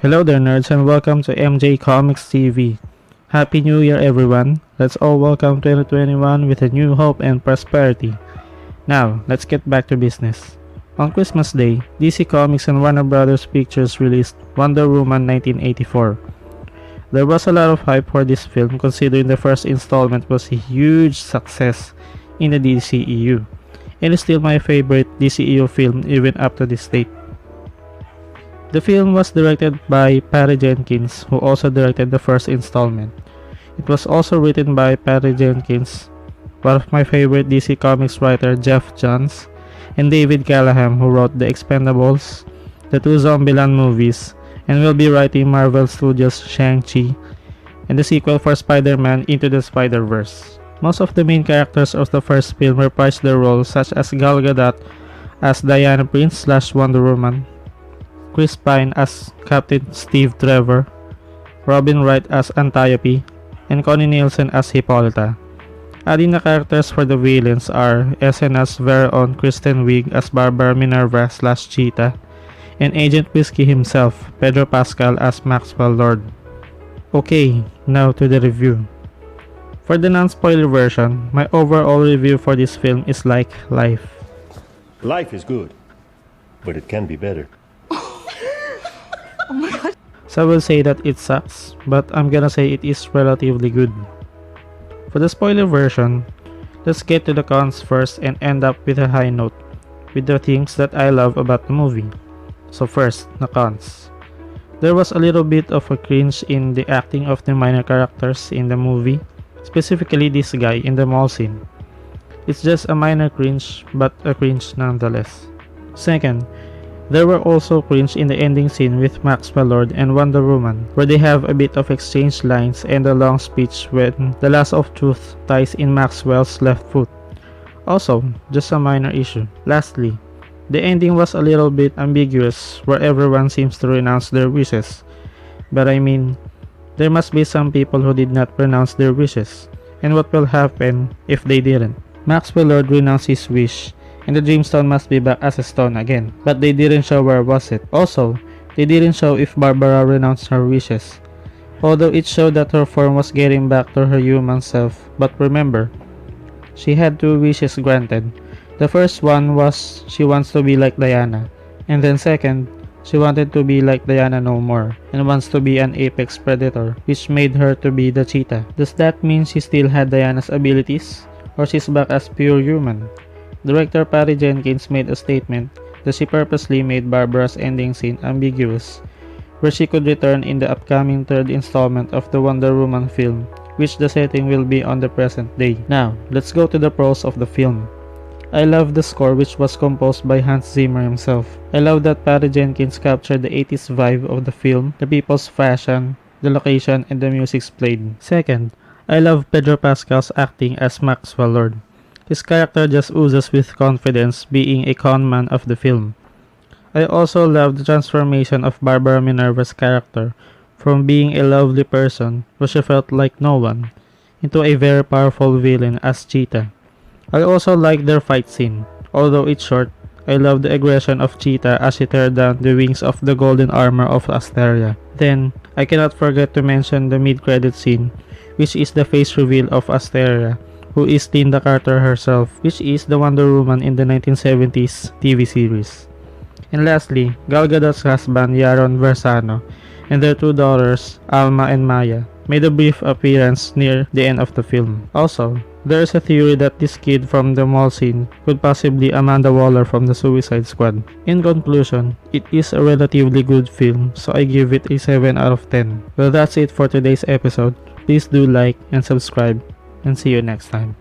Hello there nerds and welcome to MJ Comics TV. Happy New Year everyone. Let's all welcome 2021 with a new hope and prosperity. Now, let's get back to business. On Christmas Day, DC Comics and Warner Brothers Pictures released Wonder Woman 1984. There was a lot of hype for this film considering the first installment was a huge success in the DCEU, and is still my favorite DCEU film even up to this date. The film was directed by Patty Jenkins, who also directed the first installment. It was also written by Patty Jenkins, one of my favorite DC Comics writer Jeff Johns, and David Callahan, who wrote The Expendables, the two Zombieland movies, and will be writing Marvel Studios' Shang-Chi, and the sequel for Spider-Man Into the Spider-Verse. Most of the main characters of the first film reprised their roles, such as Gal Gadot as Diana Prince / Wonder Woman, Chris Pine as Captain Steve Trevor, Robin Wright as Antiope, and Connie Nielsen as Hippolyta. Adding the characters for the villains are SNL's very own Kristen Wiig as Barbara Minerva / Cheetah, and Agent Whiskey himself, Pedro Pascal as Maxwell Lord. Okay, now to the review. For the non-spoiler version, my overall review for this film is like life. Life is good, but it can be better. Oh my god. So I will say that it sucks, but I'm gonna say it is relatively good. For the spoiler version, let's get to the cons first and end up with a high note, with the things that I love about the movie. So first, the cons. There was a little bit of a cringe in the acting of the minor characters in the movie, specifically this guy in the mall scene. It's just a minor cringe, but a cringe nonetheless. Second, there were also cringe in the ending scene with Maxwell Lord and Wonder Woman, where they have a bit of exchange lines and a long speech when the lasso of truth ties in Maxwell's left foot. Also, just a minor issue. Lastly, the ending was a little bit ambiguous where everyone seems to renounce their wishes. But I mean, there must be some people who did not renounce their wishes, and what will happen if they didn't? Maxwell Lord renounced his wish, and the Dreamstone must be back as a stone again, but they didn't show where was it. Also, they didn't show if Barbara renounced her wishes, although it showed that her form was getting back to her human self. But remember, she had two wishes granted. The first one was she wants to be like Diana, and then second, she wanted to be like Diana no more, and wants to be an apex predator, which made her to be the cheetah. Does that mean she still had Diana's abilities, or she's back as pure human? Director Patty Jenkins made a statement that she purposely made Barbara's ending scene ambiguous, where she could return in the upcoming third installment of the Wonder Woman film, which the setting will be on the present day. Now, let's go to the pros of the film. I love the score, which was composed by Hans Zimmer himself. I love that Patty Jenkins captured the 80s vibe of the film, the people's fashion, the location, and the music's played. Second, I love Pedro Pascal's acting as Maxwell Lord. His character just oozes with confidence, being a con man of the film. I also love the transformation of Barbara Minerva's character from being a lovely person who she felt like no one, into a very powerful villain as Cheetah. I also like their fight scene. Although it's short, I love the aggression of Cheetah as she tears down the wings of the golden armor of Asteria. Then, I cannot forget to mention the mid-credit scene, which is the face reveal of Asteria, who is Linda Carter herself, which is the Wonder Woman in the 1970s TV series. And lastly, Gal Gadot's husband Yaron Versano and their two daughters, Alma and Maya, made a brief appearance near the end of the film. Also, there is a theory that this kid from the mall scene could possibly Amanda Waller from the Suicide Squad. In conclusion, it is a relatively good film, so I give it a 7 out of 10. Well, that's it for today's episode. Please do like and subscribe, and see you next time.